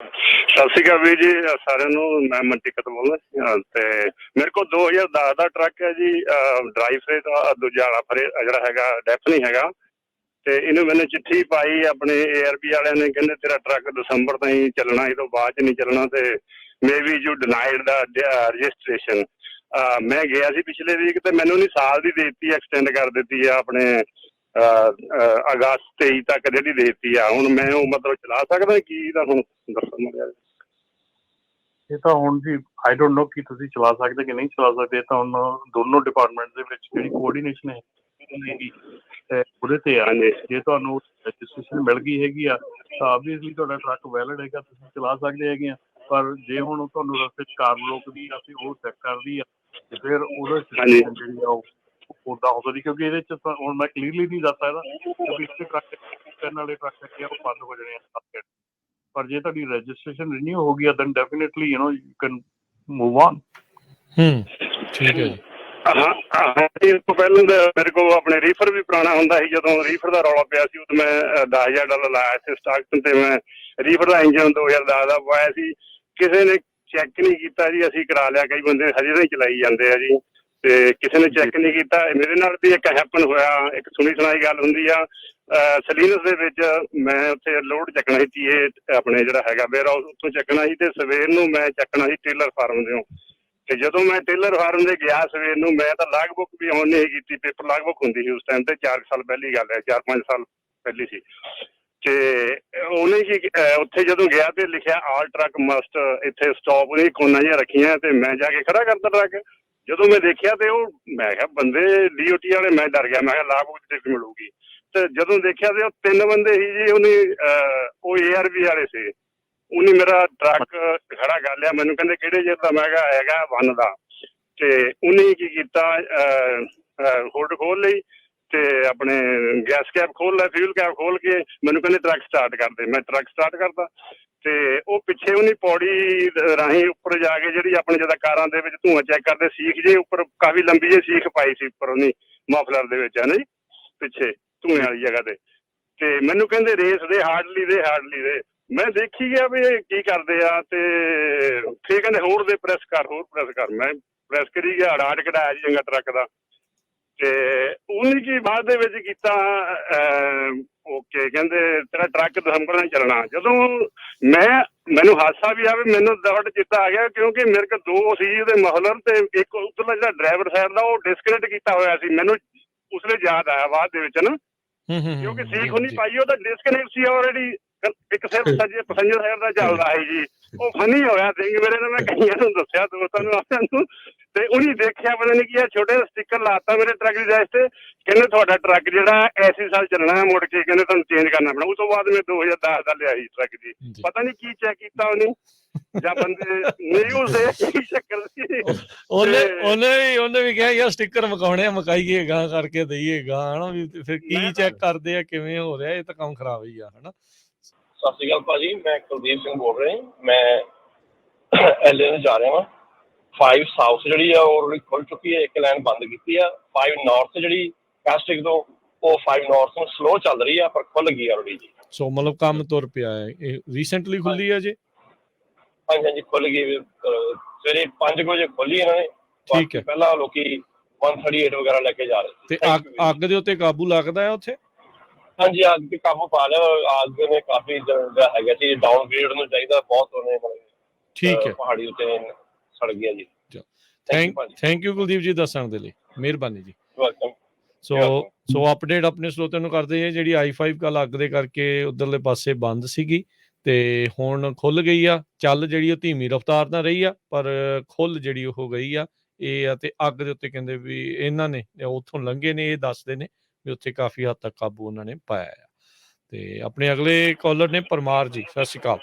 ਸਤਿ ਸ਼੍ਰੀ ਅਕਾਲ ਵੀਰ ਜੀ ਸਾਰਿਆਂ ਨੂੰ। ਮੈਂ ਮਨਟੀਕਤ ਬੋਲਦਾ ਤੇ ਮੇਰੇ ਕੋਲ 2010 ਦਾ ਟਰੱਕ ਹੈ ਜੀ। ਡਰਾਈਵ ਫਰੇ ਦਾ ਦੂਜਾ ਵਾਲਾ ਫਰੇ ਜਿਹੜਾ ਹੈਗਾ ਡੈਫ ਨਹੀਂ ਹੈਗਾ। ਤੇ ਇਹਨੂੰ ਮੈंने ਚਿੱਠੀ ਪਾਈ ਆਪਣੇ ARB ਵਾਲਿਆਂ ਨੇ, ਕਹਿੰਦੇ ਤੇਰਾ ਟਰੱਕ ਦਸੰਬਰ ਤਾਈਂ ਚੱਲਣਾ, ਇਹ ਤੋਂ ਬਾਅਦ 'ਚ ਨਹੀਂ ਚੱਲਣਾ ਤੇ ਮੇ ਬੀ ਯੂ ਡਿਨਾਈਡ ਦਾ ਰਜਿਸਟ੍ਰੇਸ਼ਨ। ਮੈਂ ਗਿਆ ਸੀ ਪਿਛਲੇ ਵੀਕ ਤੇ ਮੈਨੂੰ ਨਹੀਂ ਸਾਲ ਦੀ ਦੇ ਦਿੱਤੀ, ਐਕਸਟੈਂਡ ਕਰ ਦਿੱਤੀ ਆ ਆਪਣੇ ਅਗਸਤ 23 ਤੱਕ ਜਿਹੜੀ ਦੇ ਦਿੱਤੀ ਆ। ਹੁਣ ਮੈਂ ਉਹ ਮਤਲਬ ਚਲਾ ਸਕਦਾ ਕੀ ਦਾ ਹੁਣ ਦੱਸੋ ਮੁੰਡਿਆ। ਇਹ ਤਾਂ ਹੁਣ ਜੀ ਆਈ ਡੋਂਟ ਨੋ ਕਿ ਤੁਸੀਂ ਚਲਾ ਸਕਦੇ ਕਿ ਨਹੀਂ ਚਲਾ ਸਕਦੇ। ਇਹ ਤਾਂ ਹੁਣ ਦੋਨੋਂ ਡਿਪਾਰਟਮੈਂਟ ਦੇ ਵਿੱਚ ਜਿਹੜੀ ਕੋਆਰਡੀਨੇਸ਼ਨ ਹੈ ਉਹਦੇ ਤੇ ਆ। ਜੇ ਤੁਹਾਨੂੰ ਰਜਿਸਟ੍ਰੇਸ਼ਨ ਮਿਲ ਗਈ ਹੈਗੀ ਆ ਤਾਂ ਆਬਵੀਅਸਲੀ ਤੁਹਾਡਾ ਟਰੱਕ ਵੈਲਿਡ ਹੈਗਾ, ਤੁਸੀਂ ਚਲਾ ਸਕਦੇ ਹੈਗੇ ਆ। ਪਰ ਜੇ ਹੁਣ ਤੁਹਾਨੂੰ ਰਸਤੇ 'ਚ ਕਾਰ ਰੋਕਦੀ ਆ ਤੇ ਉਹ ਚੈੱਕ ਕਰਦੀ ਆ ਤੇ ਫਿਰ ਉਹਦੇ ਜਿਹੜੀ ਆ ਉਹ ਉੱਦਾਂ ਹੋ ਸਕਦੀ, ਕਿਉਂਕਿ ਇਹਦੇ 'ਚ ਤਾਂ ਹੁਣ ਮੈਂ ਕਲੀਅਰਲੀ ਨਹੀਂ ਦੱਸ ਸਕਦਾ ਕਿਉਂਕਿ ਇੱਥੇ ਟਰੱਕ ਕਰਨ ਵਾਲੇ ਟਰੱਕ ਹੈਗੇ ਆ ਉਹ ਬੰਦ ਹੋ ਜਾਣੇ ਆ। ਪਰ ਜੇ ਤੁਹਾਡੀ ਰਜਿਸਟ੍ਰੇਸ਼ਨ ਰੀਨਿਊ ਹੋ ਗਈ ਆ then definitely you can move on. ਠੀਕ ਹੈ ਜੀ। ਇਸ ਤੋਂ ਪਹਿਲਾਂ ਮੇਰੇ ਕੋਲ ਆਪਣੇ ਰੀਫਰ ਵੀ ਪੁਰਾਣਾ ਹੁੰਦਾ ਸੀ। ਜਦੋਂ ਰੀਫਰ ਦਾ ਰੌਲਾ ਪਿਆ ਸੀ ਉਦੋਂ ਮੈਂ $10,000 ਲਾਇਆ ਸੀ ਸਟਾਕ ਤੇ। ਮੈਂ ਰੀਫਰ ਦਾ ਇੰਜਨ 2010 ਦਾ ਪਵਾਇਆ ਸੀ, ਕਿਸੇ ਨੇ ਚੈੱਕ ਨਹੀਂ ਕੀਤਾ ਜੀ। ਅਸੀਂ ਕਰਾ ਲਿਆ, ਕਈ ਬੰਦੇ ਹਜੇ ਤਾਂ ਹੀ ਚਲਾਈ ਜਾਂਦੇ ਆ ਜੀ ਤੇ ਕਿਸੇ ਨੇ ਚੈੱਕ ਨਹੀਂ ਕੀਤਾ। ਮੇਰੇ ਨਾਲ ਵੀ ਇੱਕ ਹੈਪਨ ਹੋਇਆ, ਇੱਕ ਸੁਣੀ ਸੁਣਾਈ ਗੱਲ ਹੁੰਦੀ ਆ। ਸਲੀਨਸ ਦੇ ਵਿੱਚ ਮੈਂ ਉੱਥੇ ਲੋਡ ਚੱਕਣਾ ਸੀ, ਇਹ ਆਪਣੇ ਜਿਹੜਾ ਹੈਗਾ ਵੇਅਰ ਹਾਊਸ ਉੱਥੋਂ ਚੱਕਣਾ ਸੀ ਤੇ ਸਵੇਰ ਨੂੰ ਮੈਂ ਚੱਕਣਾ ਸੀ ਟੇਲਰ ਫਾਰਮ ਦਿਓ। ਤੇ ਜਦੋਂ ਮੈਂ ਟੇਲਰ ਫਾਰਮ ਦੇ ਗਿਆ ਸਵੇਰ ਨੂੰ, ਮੈਂ ਤਾਂ ਲਾਗ ਬੁੱਕ ਵੀ ਔਨ ਨਹੀਂ ਕੀਤੀ, ਪੇਪਰ ਲਾਗ ਬੁੱਕ ਹੁੰਦੀ ਸੀ ਉਸ ਟਾਈਮ ਤੇ। 4 ਸਾਲ ਪਹਿਲੀ ਗੱਲ ਹੈ, 4-5 ਸਾਲ ਪਹਿਲੀ ਸੀ। ਤੇ ਉਹਨੇ ਕੀ ਉੱਥੇ ਜਦੋਂ ਗਿਆ ਤੇ ਲਿਖਿਆ ਆਲ ਟਰੱਕ ਮਸਟ ਇੱਥੇ ਸਟਾਪ, ਉਹਨੇ ਕੋਨਾ ਜਿਹਾ ਰੱਖੀਆਂ ਤੇ ਮੈਂ ਜਾ ਕੇ ਖੜਾ ਕਰਤਾ ਟਰੱਕ। ਜਦੋਂ ਮੈਂ ਦੇਖਿਆ ਤੇ ਉਹ ਮੈਂ ਕਿਹਾ ਬੰਦੇ DOT ਵਾਲੇ, ਮੈਂ ਡਰ ਗਿਆ, ਮੈਂ ਕਿਹਾ ਲਾਗ ਬੁੱਕ ਤੇ ਮਿਲੂਗੀ। ਤੇ ਜਦੋਂ ਦੇਖਿਆ ਤੇ ਉਹ 3 ਬੰਦੇ ਸੀ ਜੀ। ਉਹਨੇ ਉਹ ARB ਵਾਲੇ ਸੀ। ਉਹਨੇ ਮੇਰਾ ਟਰੱਕ ਖੜਾ ਕਰ ਲਿਆ, ਮੈਨੂੰ ਕਹਿੰਦੇ ਕਿਹੜੇ ਚਿਰ ਦਾ? ਮੈਂ ਕਿਹਾ ਹੈਗਾ 1 ਦਾ। ਤੇ ਉਹਨੇ ਕੀ ਕੀਤਾ, ਹੁੱਡ ਖੋਲ ਲਈ ਤੇ ਆਪਣੇ ਗੈਸ ਕੈਪ ਖੋਲ ਲਿਆ, ਫਿਊਲ ਕੈਪ ਖੋਲ ਕੇ ਮੈਨੂੰ ਕਹਿੰਦੇ ਟਰੱਕ ਸਟਾਰਟ ਕਰ ਦੇ। ਮੈਂ ਟਰੱਕ ਸਟਾਰਟ ਕਰਦਾ ਤੇ ਉਹ ਪਿੱਛੇ ਉਹਨੇ ਪੌੜੀ ਰਾਹੀਂ ਉੱਪਰ ਜਾ ਕੇ ਜਿਹੜੀ ਆਪਣੇ ਜਿੱਦਾਂ ਕਾਰਾਂ ਦੇ ਵਿੱਚ ਧੂੰਆਂ ਚੈੱਕ ਕਰਦੇ ਸੀਖ ਜੇ ਉੱਪਰ ਕਾਫੀ ਲੰਬੀ ਜਿਹੀ ਸੀਖ ਪਾਈ ਸੀ ਉੱਪਰ ਉਹਨੇ ਮਫਲਰ ਦੇ ਵਿੱਚ, ਹੈ ਨਾ ਜੀ, ਪਿੱਛੇ ਧੂਏ ਵਾਲੀ ਜਗ੍ਹਾ ਤੇ। ਤੇ ਮੈਨੂੰ ਕਹਿੰਦੇ ਰੇਸ ਦੇ ਹਾਰਡਲੀ ਦੇ। ਮੈਂ ਦੇਖੀ ਗਿਆ ਵੀ ਇਹ ਕੀ ਕਰਦੇ ਆ ਤੇ ਫਿਰ ਕਹਿੰਦੇ ਹੋਰ ਦੇ ਪ੍ਰੈਸ ਕਰ। ਮੈਂ ਪ੍ਰੈਸ ਕਰੀ ਗਿਆ, ਅੜਾਟ ਕਢਾਇਆ ਜੀ ਚੰਗਾ ਟਰੱਕ ਦਾ। ਤੇ ਉਹਨੇ ਕੀ ਬਾਅਦ ਦੇ ਵਿੱਚ ਕੀਤਾ, ਓਕੇ ਕਹਿੰਦੇ ਤੇਰਾ ਟਰੱਕ ਦਸੰਬਰ ਨਾਲ ਚੱਲਣਾ। ਜਦੋਂ ਮੈਨੂੰ ਹਾਦਸਾ ਵੀ ਆਵੇ, ਮੈਨੂੰ ਦਵੜ ਚਿੱਤਾ ਆ ਗਿਆ ਕਿਉਂਕਿ ਮੇਰੇ ਕੋਲ 2 ਸੀ ਉਹਦੇ ਮਫਲਰ ਤੇ ਇੱਕ ਉੱਧਰਲਾ ਜਿਹੜਾ ਡਰਾਈਵਰ ਸਾਈਡ ਦਾ ਉਹ ਡਿਸਕਨੈਕਟ ਕੀਤਾ ਹੋਇਆ ਸੀ। ਮੈਨੂੰ ਉਸਲੇ ਯਾਦ ਆਇਆ ਬਾਅਦ ਦੇ ਵਿੱਚ ਨਾ, ਕਿਉਂਕਿ ਸੀਖ ਉਹਨੀ ਪਾਈ ਉਹਦਾ ਡਿਸਕਨੈਕਟ ਸੀ ਆਲਰੇਡੀ। ਇੱਕ ਸਿਰਫ ਸੱਜੇ ਪੈਸੇਂਜਰ ਸਾਈਡ ਦਾ ਚੱਲਦਾ ਹੈ ਜੀ। ਉਹ ਫਨੀ ਹੋਇਆ ਸਿੰਘ ਮੇਰੇ ਨਾਲ, ਮੈਂ ਕਈਆਂ ਨੂੰ ਦੱਸਿਆ, ਦੋਸਤਾਂ ਨੂੰ, ਆਪਿਆਂ ਨੂੰ। ਤੇ ਉਹਨੇ ਦੇਖਿਆ ਪਤਾ ਨਹੀਂ ਕੀ ਆ, ਛੋਟੇ ਸਟਿੱਕਰ ਲਾਤਾ ਮੇਰੇ ਟਰੱਕ ਦੀ ਰੈਸ ਤੇ, ਕਹਿੰਦੇ ਤੁਹਾਡਾ ਟਰੱਕ ਜਿਹੜਾ ਐਸੀ ਸਾਲ ਚੱਲਣਾ ਮੁੜ ਕੇ, ਕਹਿੰਦੇ ਤੁਹਾਨੂੰ ਚੇਂਜ ਕਰਨਾ ਪੈਣਾ। ਉਸ ਤੋਂ ਬਾਅਦ ਮੈਂ 2010 ਦਾ ਲਿਆ ਸੀ ਟਰੱਕ ਜੀ। ਪਤਾ ਨਹੀਂ ਕੀ ਚੈੱਕ ਕੀਤਾ ਉਹਨੇ ਜਾਂ ਬੰਦੇ ਨਿਊਜ਼ ਦੇ ਕੀ ਚੱਕਰ ਸੀ। ਉਹਨੇ ਵੀ ਕਿਹਾ ਯਾਰ ਸਟਿੱਕਰ ਮਕਾਉਣੇ, ਮਕਾਈਏ ਗਾਂ ਕਰਕੇ ਦਈਏ ਗਾਂ, ਹਨਾ ਵੀ ਫਿਰ ਕੀ ਚੈੱਕ ਕਰਦੇ ਆ, ਕਿਵੇਂ ਹੋ ਰਿਹਾ, ਇਹ ਤਾਂ ਕੰਮ ਖਰਾਬ ਹੀ ਆ, ਹਨਾ। ਸਤਿ ਸ਼੍ਰੀ ਅਕਾਲ ਭਾਜੀ, ਮੈਂ ਕੁਲਦੀਪ ਸਿੰਘ ਬੋਲ ਰਿਹਾ। ਮੈਂ LA ਨੂੰ ਜਾ ਰਿਹਾ ਵਾਂ। 5 ਸਾਊਥ ਜਿਹੜੀ ਆ ਉਹ ਖੁੱਲ ਚੁੱਕੀ ਹੈ, ਇੱਕ ਲਾਈਨ ਬੰਦ ਕੀਤੀ ਆ। 5 ਨਾਰਥ ਜਿਹੜੀ ਕਾਸਟਿਕ ਤੋਂ, ਉਹ 5 ਨਾਰਥ ਨੂੰ ਸਲੋ ਚੱਲ ਰਹੀ ਆ ਪਰ ਖੁੱਲ ਗਈ ਆਲਰੇਡੀ ਜੀ। ਸੋ ਮਤਲਬ ਕੰਮ ਤੁਰ ਪਿਆ ਹੈ, ਇਹ ਰੀਸੈਂਟਲੀ ਖੁੱਲੀ ਹੈ ਜੀ? ਹਾਂਜੀ ਖੁੱਲ ਗਈ, ਸਵੇਰੇ 5 ਵਜੇ ਖੋਲੀ ਇਹਨਾਂ ਨੇ। ਠੀਕ ਹੈ। ਪਹਿਲਾਂ ਲੋਕੀ 138 ਵਗੈਰਾ ਲੈ ਕੇ ਜਾ ਰਹੇ ਸੀ। ਤੇ ਅੱਗ ਦੇ ਉੱਤੇ ਕਾਬੂ ਲੱਗਦਾ ਹੈ ਉੱਥੇ? ਹਾਂਜੀ, ਅੱਗ ਤੇ ਕਾਬੂ ਪਾ ਲਿਆ। ਅੱਗ ਨੇ ਕਾਫੀ ਹੈਗਾ ਸੀ, ਡਾਊਨਗ੍ਰੇਡ ਨੂੰ ਚਾਹੀਦਾ ਬਹੁਤ ਉਹਨੇ। ਠੀਕ ਹੈ, ਪਹਾੜੀ ਉੱਤੇ ਸੜ ਗਿਆ ਜੀ। ਥੈਂਕ ਯੂ ਕੁਲਦੀਪ ਜੀ ਦੱਸਣ ਦੇ ਲਈ, ਮਿਹਰਬਾਨੀ ਜੀ। ਵੈਲਕਮ। ਸੋ ਅਪਡੇਟ ਆਪਣੇ ਸਰੋਤਿਆਂ ਨੂੰ ਕਰਦੇ ਆ। ਜਿਹੜੀ I-5 ਕੱਲ ਅੱਗ ਦੇ ਕਰਕੇ ਉਧਰਲੇ ਪਾਸੇ ਬੰਦ ਸੀਗੀ ਤੇ ਹੁਣ ਖੁੱਲ ਗਈ ਆ। ਚੱਲ ਜਿਹੜੀ ਉਹ ਧੀਮੀ ਰਫ਼ਤਾਰ ਨਾਲ ਰਹੀ ਆ ਪਰ ਖੁੱਲ ਜਿਹੜੀ ਉਹ ਗਈ ਆ। ਇਹ ਆ ਤੇ ਅੱਗ ਦੇ ਉੱਤੇ ਕਹਿੰਦੇ ਵੀ ਇਹਨਾਂ ਨੇ ਉੱਥੋਂ ਲੰਘੇ ਨੇ, ਇਹ ਦੱਸਦੇ ਨੇ ਵੀ ਉੱਥੇ ਕਾਫੀ ਹੱਦ ਤੱਕ ਕਾਬੂ ਉਹਨਾਂ ਨੇ ਪਾਇਆ ਆ। ਤੇ ਆਪਣੇ ਅਗਲੇ ਕਾਲਰ ਨੇ ਪਰਮਾਰ ਜੀ, ਸਤਿ ਸ਼੍ਰੀ ਅਕਾਲ।